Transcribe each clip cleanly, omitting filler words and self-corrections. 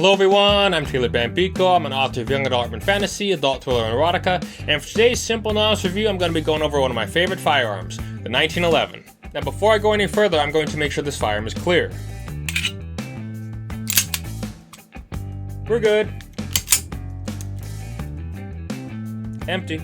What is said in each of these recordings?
Hello everyone, I'm Taylor Bambico. I'm an author of young adult urban fantasy, adult thriller, and erotica, and for today's simple knowledge review, I'm going to be going over one of my favorite firearms, the 1911. Now before I go any further, I'm going to make sure this firearm is clear. We're good. Empty.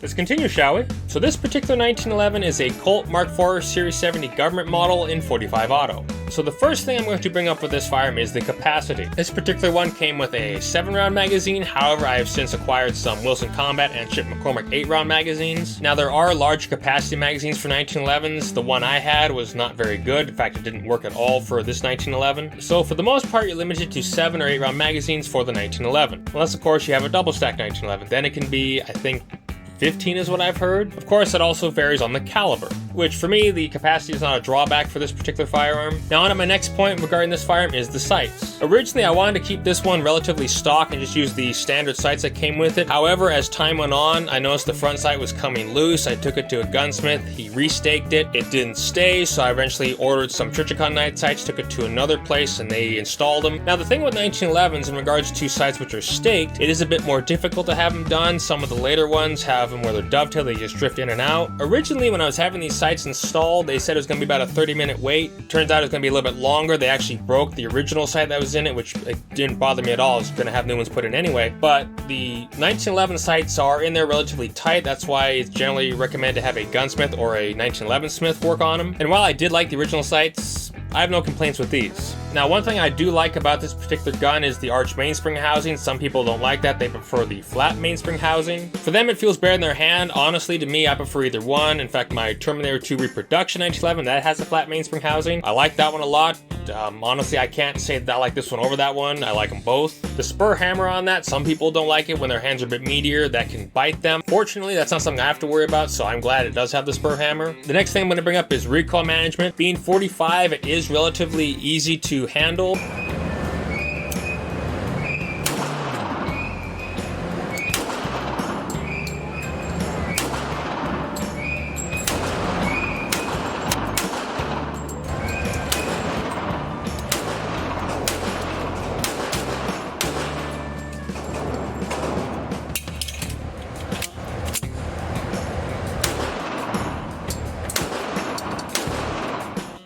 Let's continue, shall we? So this particular 1911 is a Colt Mark IV Series 70 government model in .45 auto. So the first thing I'm going to bring up with this firearm is the capacity. This particular one came with a 7-round magazine, however I have since acquired some Wilson Combat and Chip McCormick 8-round magazines. Now there are large capacity magazines for 1911s. The one I had was not very good, in fact it didn't work at all for this 1911. So for the most part you're limited to 7 or 8-round magazines for the 1911. Unless of course you have a double stack 1911, then it can be, I think, 15 is what I've heard. Of course, that also varies on the caliber, which for me, the capacity is not a drawback for this particular firearm. Now on to my next point regarding this firearm is the sights. Originally, I wanted to keep this one relatively stock and just use the standard sights that came with it. However, as time went on, I noticed the front sight was coming loose. I took it to a gunsmith, he restaked it. It didn't stay, so I eventually ordered some Trijicon night sights, took it to another place, and they installed them. Now the thing with 1911s in regards to sights which are staked, it is a bit more difficult to have them done. Some of the later ones have them where they're dovetail, they just drift in and out. Originally, when I was having these sights installed, they said it was going to be about a 30-minute wait. Turns out it's going to be a little bit longer. They actually broke the original sight that was in it, which didn't bother me at all. I was going to have new ones put in anyway. But the 1911 sights are in there relatively tight. That's why it's generally recommended to have a gunsmith or a 1911 smith work on them. And while I did like the original sights, I have no complaints with these. Now, one thing I do like about this particular gun is the arch mainspring housing. Some people don't like that. They prefer the flat mainspring housing. For them, it feels better in their hand. Honestly, to me, I prefer either one. In fact, my Terminator 2 Reproduction 1911, that has a flat mainspring housing. I like that one a lot. Honestly, I can't say that I like this one over that one. I like them both. The spur hammer on that, some people don't like it when their hands are a bit meatier. That can bite them. Fortunately, that's not something I have to worry about, so I'm glad it does have the spur hammer. The next thing I'm going to bring up is recoil management. Being .45, it is relatively easy to handle.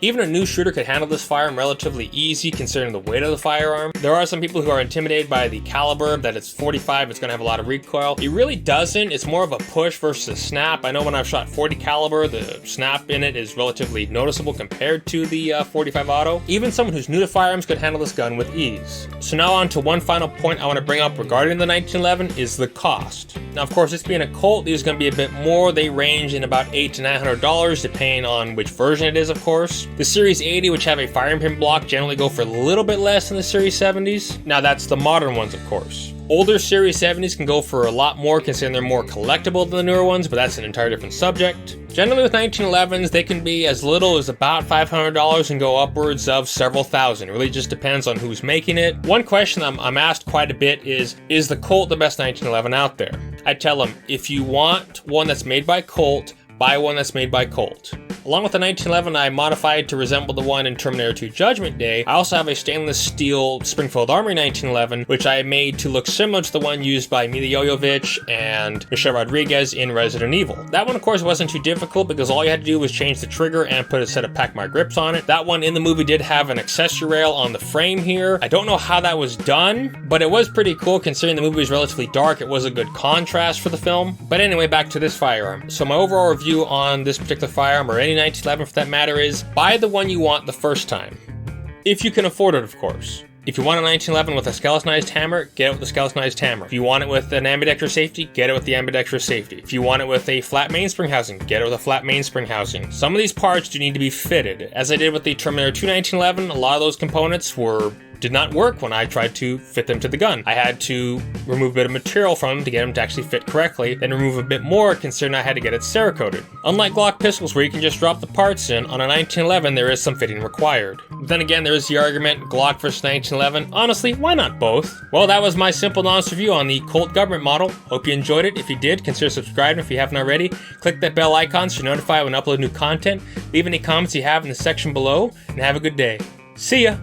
Even a new shooter could handle this firearm relatively easy considering the weight of the firearm. There are some people who are intimidated by the caliber, that it's .45, it's going to have a lot of recoil. It really doesn't. It's more of a push versus a snap. I know when I've shot .40 caliber, the snap in it is relatively noticeable compared to the .45 auto. Even someone who's new to firearms could handle this gun with ease. So now on to one final point I want to bring up regarding the 1911 is the cost. Now of course, this being a Colt, these are going to be a bit more. They range in about $800 to $900 depending on which version it is, of course. The Series 80, which have a firing pin block, generally go for a little bit less than the Series 70s. Now that's the modern ones, of course. Older Series 70s can go for a lot more considering they're more collectible than the newer ones, but that's an entirely different subject. Generally with 1911s, they can be as little as about $500 and go upwards of several thousand. It really just depends on who's making it. One question I'm asked quite a bit is the Colt the best 1911 out there? I tell them, if you want one that's made by Colt, buy one that's made by Colt. Along with the 1911 I modified to resemble the one in Terminator 2 Judgment Day, I also have a stainless steel Springfield Armory 1911, which I made to look similar to the one used by Milla Jovovich and Michelle Rodriguez in Resident Evil. That one, of course, wasn't too difficult because all you had to do was change the trigger and put a set of Packmark grips on it. That one in the movie did have an accessory rail on the frame here. I don't know how that was done, but it was pretty cool considering the movie was relatively dark. It was a good contrast for the film. But anyway, back to this firearm. So my overall review on this particular firearm, or any 1911 for that matter, is buy the one you want the first time. If you can afford it, of course. If you want a 1911 with a skeletonized hammer, get it with a skeletonized hammer. If you want it with an ambidextrous safety, get it with the ambidextrous safety. If you want it with a flat mainspring housing, get it with a flat mainspring housing. Some of these parts do need to be fitted. As I did with the Terminator 2 1911, a lot of those components did not work when I tried to fit them to the gun. I had to remove a bit of material from them to get them to actually fit correctly, then remove a bit more considering I had to get it Cerakoted. Unlike Glock pistols where you can just drop the parts in, on a 1911 there is some fitting required. But then again, there is the argument, Glock versus 1911. Honestly, why not both? Well, that was my simple and honest review on the Colt government model. Hope you enjoyed it. If you did, consider subscribing if you haven't already. Click that bell icon so you're notified when I upload new content. Leave any comments you have in the section below, and have a good day. See ya!